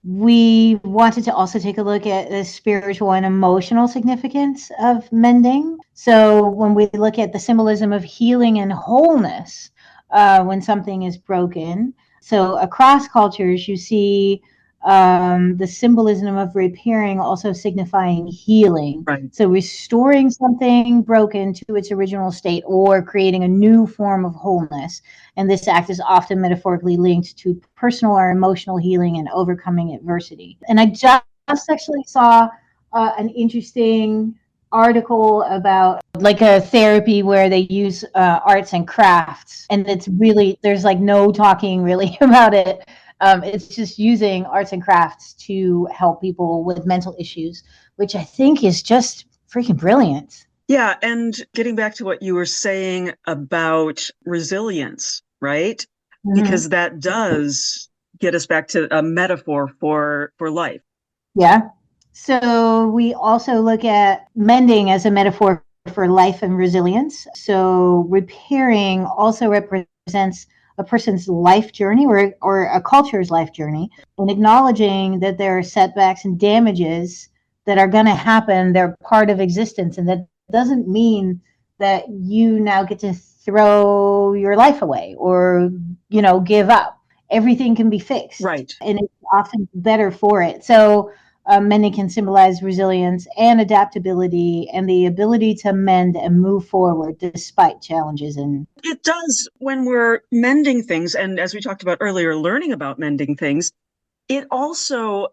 We wanted to also take a look at the spiritual and emotional significance of mending. So when we look at the symbolism of healing and wholeness, when something is broken. So across cultures, you see the symbolism of repairing also signifying healing. Right. So restoring something broken to its original state or creating a new form of wholeness. And this act is often metaphorically linked to personal or emotional healing and overcoming adversity. And I just actually saw an interesting article about like a therapy where they use arts and crafts. And it's really, there's like no talking really about it. It's just using arts and crafts to help people with mental issues, which I think is just freaking brilliant. Yeah. And getting back to what you were saying about resilience, right? Mm-hmm. Because that does get us back to a metaphor for life. Yeah. So we also look at mending as a metaphor for life and resilience. So repairing also represents a person's life journey or a culture's life journey, and acknowledging that there are setbacks and damages that are going to happen. They're part of existence, and that doesn't mean that you now get to throw your life away or, give up. Everything can be fixed. Right. And it's often better for it. So mending can symbolize resilience and adaptability and the ability to mend and move forward despite challenges. And it does when we're mending things. And as we talked about earlier, learning about mending things, it also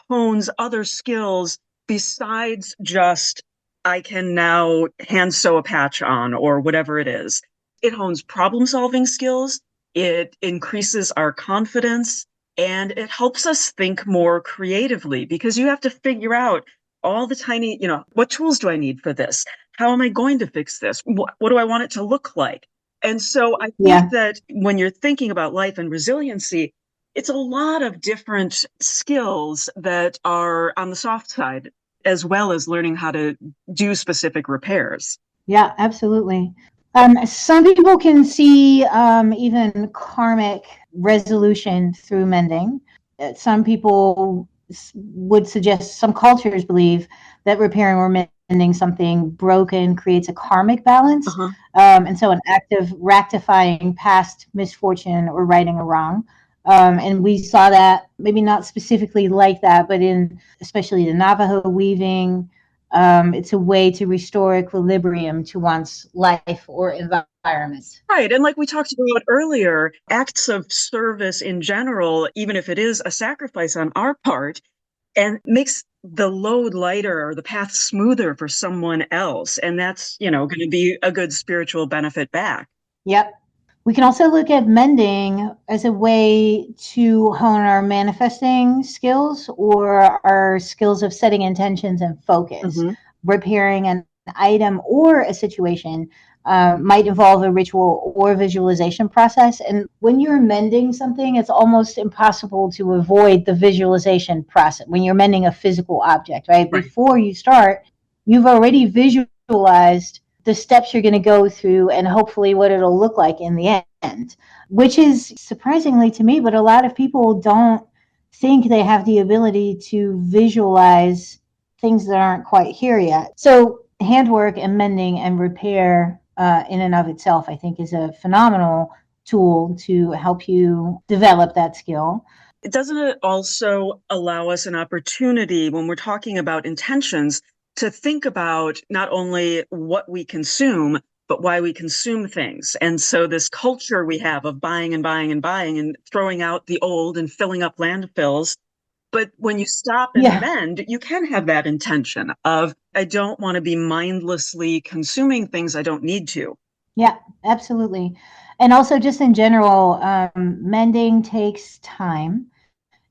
hones other skills besides just, I can now hand sew a patch on or whatever it is. It hones problem-solving skills. It increases our confidence. And it helps us think more creatively because you have to figure out all the tiny, what tools do I need for this? How am I going to fix this? What do I want it to look like? And so I think that when you're thinking about life and resiliency, it's a lot of different skills that are on the soft side, as well as learning how to do specific repairs. Yeah, absolutely. Some people can see even karmic resolution through mending. Some people would suggest some cultures believe that repairing or mending something broken creates a karmic balance. Uh-huh. And so an act of rectifying past misfortune or righting a wrong. And we saw that maybe not specifically like that, but in especially the Navajo weaving, it's a way to restore equilibrium to one's life or environment. Right. And like we talked about earlier, acts of service in general, even if it is a sacrifice on our part, and makes the load lighter or the path smoother for someone else. And that's, going to be a good spiritual benefit back. Yep. We can also look at mending as a way to hone our manifesting skills or our skills of setting intentions and focus. Mm-hmm. Repairing an item or a situation might involve a ritual or visualization process. And when you're mending something, it's almost impossible to avoid the visualization process. When you're mending a physical object, right? Before you start, you've already visualized the steps you're going to go through and hopefully what it'll look like in the end, which is surprisingly to me, but a lot of people don't think they have the ability to visualize things that aren't quite here yet. So handwork and mending and repair in and of itself, I think, is a phenomenal tool to help you develop that skill. Doesn't it also allow us an opportunity when we're talking about intentions to think about not only what we consume, but why we consume things? And so this culture we have of buying and buying and buying and throwing out the old and filling up landfills. But when you stop and mend, you can have that intention of, I don't want to be mindlessly consuming things I don't need to. Yeah, absolutely. And also just in general, mending takes time.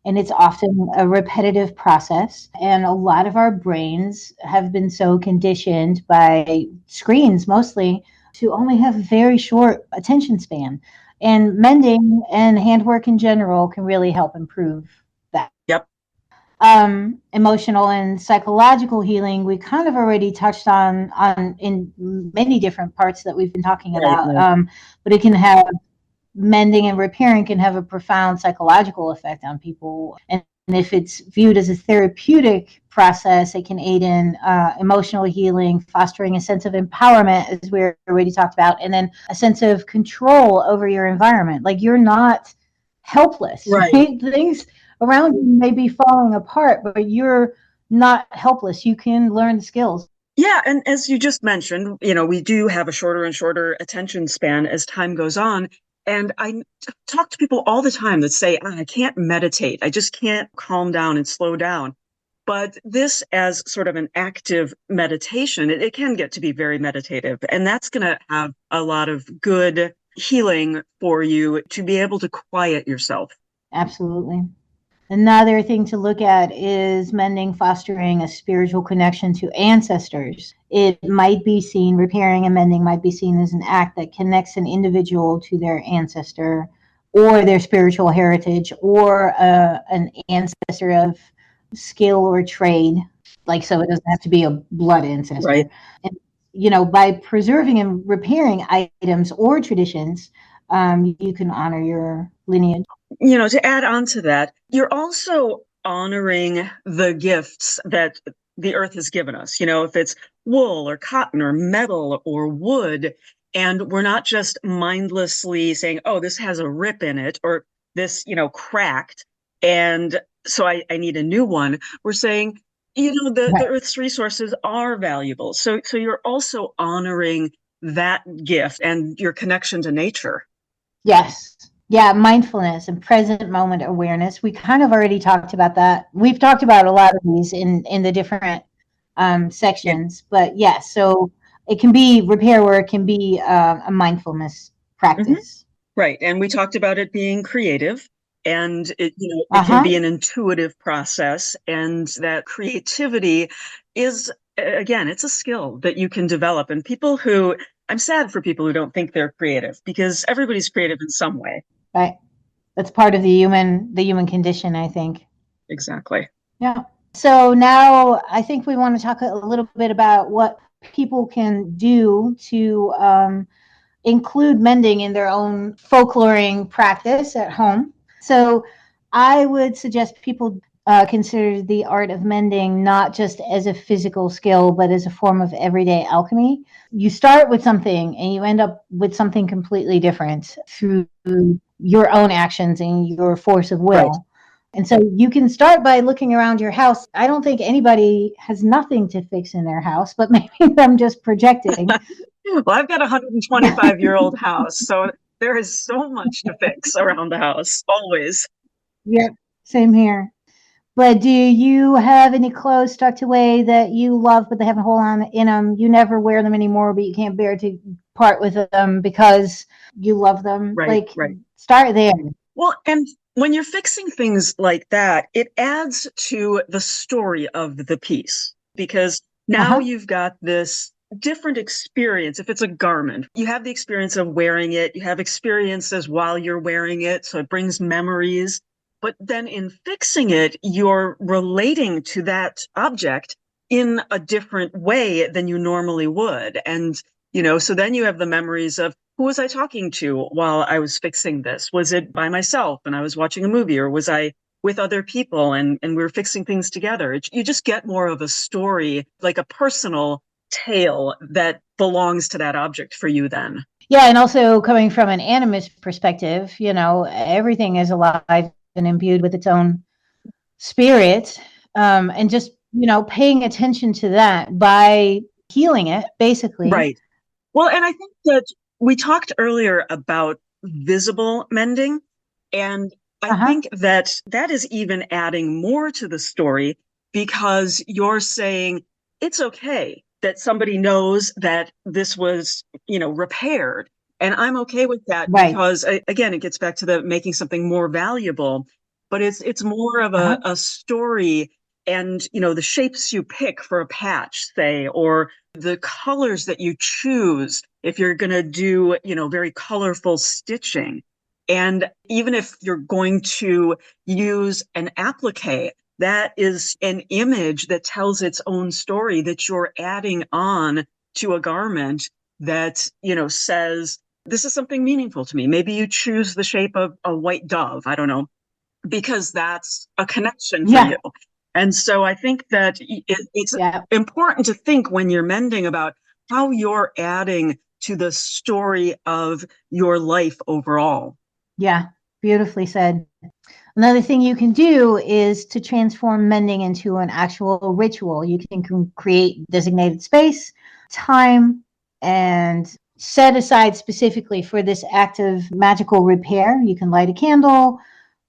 And it's often a repetitive process. And a lot of our brains have been so conditioned by screens mostly to only have very short attention span. And mending and handwork in general can really help improve that. Yep. Emotional and psychological healing, we kind of already touched on in many different parts that we've been talking about. But it can have mending and repairing can have a profound psychological effect on people. And if it's viewed as a therapeutic process, it can aid in emotional healing, fostering a sense of empowerment, as we already talked about, and then a sense of control over your environment. Like you're not helpless. Right? Things around you may be falling apart, but you're not helpless. You can learn the skills. Yeah, and as you just mentioned, we do have a shorter and shorter attention span as time goes on. And I talk to people all the time that say, I can't meditate. I just can't calm down and slow down. But this as sort of an active meditation, it can get to be very meditative. And that's going to have a lot of good healing for you to be able to quiet yourself. Absolutely. Another thing to look at is mending fostering a spiritual connection to ancestors. It might be seen, repairing and mending might be seen as an act that connects an individual to their ancestor or their spiritual heritage or an ancestor of skill or trade. Like, so it doesn't have to be a blood ancestor. Right. And, by preserving and repairing items or traditions, you can honor your lineage. To add on to that, you're also honoring the gifts that the earth has given us. If it's wool or cotton or metal or wood, and we're not just mindlessly saying, oh, this has a rip in it or this, cracked, and so I need a new one. We're saying, the earth's resources are valuable. So you're also honoring that gift and your connection to nature. Yes. Yeah, mindfulness and present moment awareness. We kind of already talked about that. We've talked about a lot of these in the different sections, but yes, so it can be repair work, can be a mindfulness practice. Mm-hmm. Right, and we talked about it being creative, and it can be an intuitive process, and that creativity is, again, it's a skill that you can develop. And I'm sad for people who don't think they're creative, because everybody's creative in some way. Right. That's part of the human condition, I think. Exactly. Yeah. So now I think we want to talk a little bit about what people can do to include mending in their own folkloring practice at home. So I would suggest people consider the art of mending not just as a physical skill, but as a form of everyday alchemy. You start with something and you end up with something completely different through your own actions and your force of will. Right. And so you can start by looking around your house. I don't think anybody has nothing to fix in their house, but maybe I'm just projecting. Well, I've got a 125-year-old house, so there is so much to fix around the house, always. Yeah, same here. But do you have any clothes tucked away that you love, but they have a hole in them? You never wear them anymore, but you can't bear to part with them because you love them. Right, Like, right. start there. Well, and when you're fixing things like that, it adds to the story of the piece because now Uh-huh. you've got this different experience. If it's a garment, you have the experience of wearing it, you have experiences while you're wearing it, so it brings memories. But then in fixing it, you're relating to that object in a different way than you normally would. And, so then you have the memories of, who was I talking to while I was fixing this? Was it by myself and I was watching a movie, or was I with other people and we were fixing things together? You just get more of a story, like a personal tale that belongs to that object for you then. Yeah, and also coming from an animist perspective, everything is alive and imbued with its own spirit. And just, paying attention to that by healing it, basically. Right. Well, and I think that we talked earlier about visible mending, and I Uh-huh. think that that is even adding more to the story because you're saying it's okay that somebody knows that this was, repaired. And I'm okay with that Right. because, again, it gets back to the making something more valuable, but it's more of Uh-huh. a story and, the shapes you pick for a patch, say, or the colors that you choose if you're going to do, very colorful stitching. And even if you're going to use an applique, that is an image that tells its own story that you're adding on to a garment that, says, this is something meaningful to me. Maybe you choose the shape of a white dove. I don't know, because that's a connection for Yeah. you. And so I think that it's Yeah. important to think when you're mending about how you're adding to the story of your life overall. Yeah. Beautifully said. Another thing you can do is to transform mending into an actual ritual. You can create designated space, time, and set aside specifically for this act of magical repair. You can light a candle,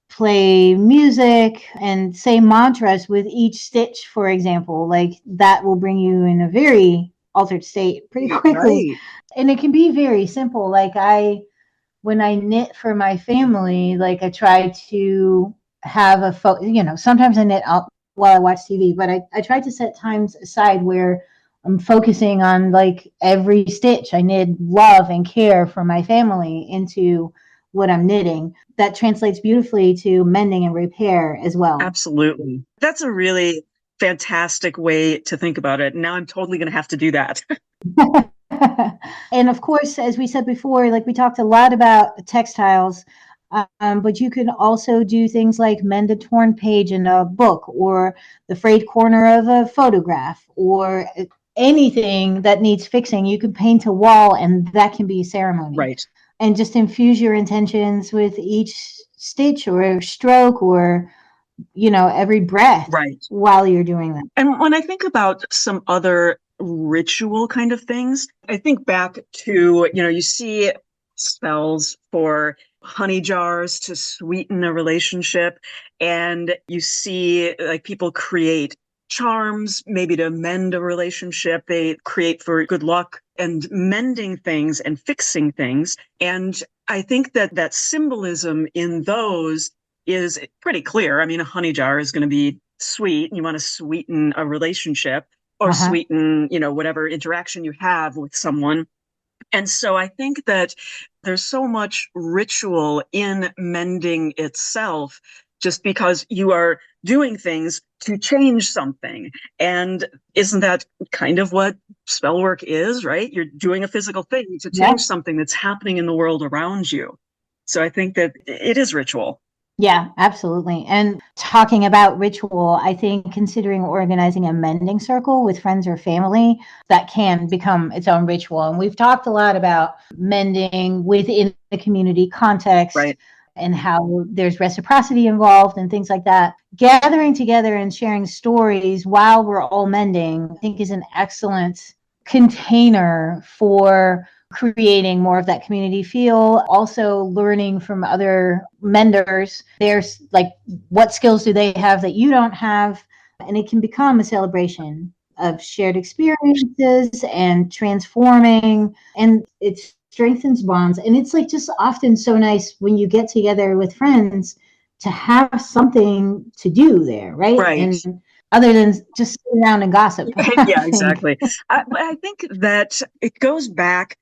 play music, and say mantras with each stitch, for example. Like that will bring you in a very altered state pretty quickly. Right. And it can be very simple. When I knit for my family, like I try to have sometimes I knit up while I watch TV, but I try to set times aside where I'm focusing on like every stitch. I knit love and care for my family into what I'm knitting. That translates beautifully to mending and repair as well. Absolutely. That's a really fantastic way to think about it. Now I'm totally going to have to do that. And of course, as we said before, like we talked a lot about textiles, but you can also do things like mend a torn page in a book or the frayed corner of a photograph or anything that needs fixing. You can paint a wall, and that can be a ceremony. Right. And just infuse your intentions with each stitch or stroke or, every breath Right. while you're doing that. And when I think about some other ritual kind of things, I think back to, you see spells for honey jars to sweeten a relationship. And you see like people create charms, maybe to mend a relationship. They create for good luck and mending things and fixing things. And I think that that symbolism in those is pretty clear. I mean, a honey jar is going to be sweet and you want to sweeten a relationship or Uh-huh. sweeten, whatever interaction you have with someone. And so I think that there's so much ritual in mending itself just because you are doing things to change something. And isn't that kind of what spell work is, right? You're doing a physical thing to Yeah. change something that's happening in the world around you. So I think that it is ritual. Yeah, absolutely. And talking about ritual, I think considering organizing a mending circle with friends or family, that can become its own ritual. And we've talked a lot about mending within the community context Right. and how there's reciprocity involved and things like that. Gathering together and sharing stories while we're all mending, I think, is an excellent container for creating more of that community feel. Also learning from other menders, there's like, what skills do they have that you don't have? And it can become a celebration of shared experiences and transforming, and it strengthens bonds. And it's like just often so nice when you get together with friends to have something to do there, right? Right. And other than just sit around and gossip, I Yeah, think. exactly. But I think that it goes back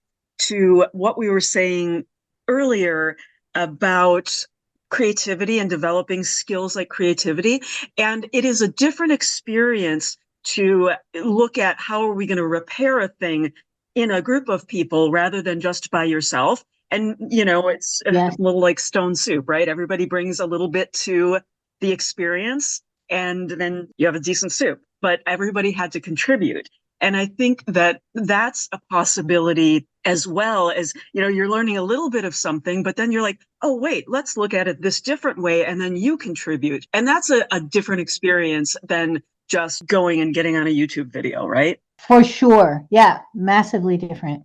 to what we were saying earlier about creativity and developing skills like creativity. And it is a different experience to look at how are we going to repair a thing in a group of people rather than just by yourself. And, it's a Yes. little like stone soup, right? Everybody brings a little bit to the experience, and then you have a decent soup, but everybody had to contribute. And I think that that's a possibility as well as, you're learning a little bit of something, but then you're like, oh, wait, let's look at it this different way. And then you contribute. And that's a different experience than just going and getting on a YouTube video, right? For sure. Yeah, massively different.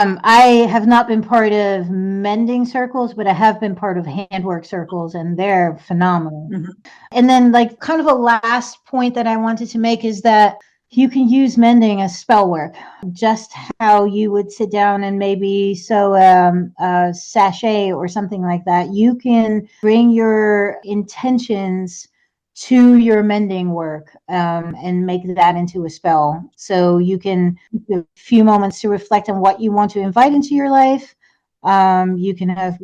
I have not been part of mending circles, but I have been part of handwork circles, and they're phenomenal. Mhm. And then, like, kind of a last point that I wanted to make is that you can use mending as spell work, just how you would sit down and maybe sew a sachet or something like that. You can bring your intentions to your mending work and make that into a spell. So you can have a few moments to reflect on what you want to invite into your life. You can have,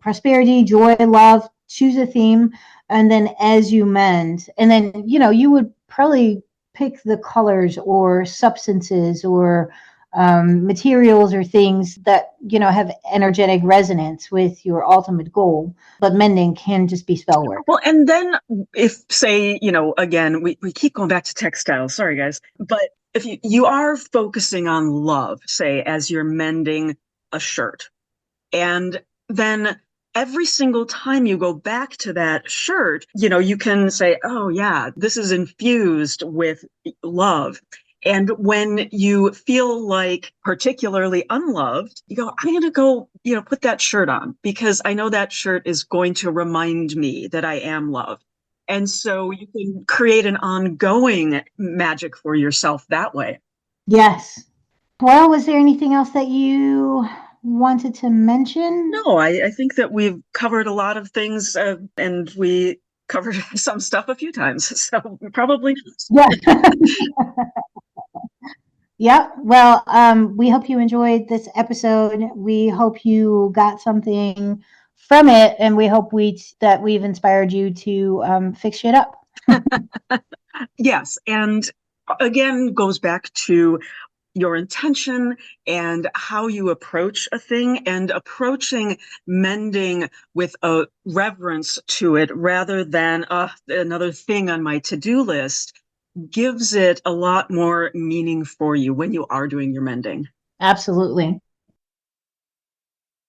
prosperity, joy, love, choose a theme. And then as you mend, and then, you would probably pick the colors or substances or materials or things that, have energetic resonance with your ultimate goal. But mending can just be spell work. Well, and then if, say, again, we keep going back to textiles, sorry guys, but if you are focusing on love, say, as you're mending a shirt, and then every single time you go back to that shirt, you can say, oh, yeah, this is infused with love. And when you feel like particularly unloved, you go, I'm going to go, put that shirt on because I know that shirt is going to remind me that I am loved. And so you can create an ongoing magic for yourself that way. Yes. Well, was there anything else that you wanted to mention? No, I think that we've covered a lot of things, and we covered some stuff a few times. So probably. Yeah. Yeah. Well, we hope you enjoyed this episode. We hope you got something from it, and we hope that we've inspired you to fix shit up. Yes. And again, goes back to your intention and how you approach a thing, and approaching mending with a reverence to it rather than another thing on my to-do list gives it a lot more meaning for you when you are doing your mending. Absolutely.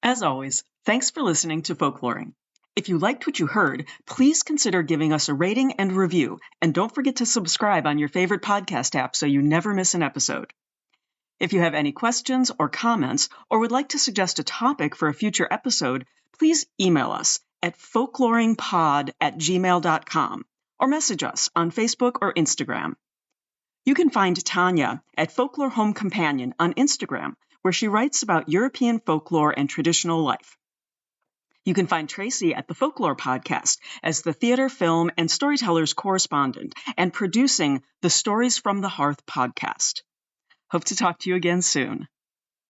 As always, thanks for listening to Folkloring. If you liked what you heard, please consider giving us a rating and review, and don't forget to subscribe on your favorite podcast app so you never miss an episode. If you have any questions or comments, or would like to suggest a topic for a future episode, please email us at folkloringpod@gmail.com or message us on Facebook or Instagram. You can find Tanya at Folklore Home Companion on Instagram, where she writes about European folklore and traditional life. You can find Tracy at the Folklore Podcast as the theater, film, and storytellers correspondent and producing the Stories from the Hearth podcast. Hope to talk to you again soon.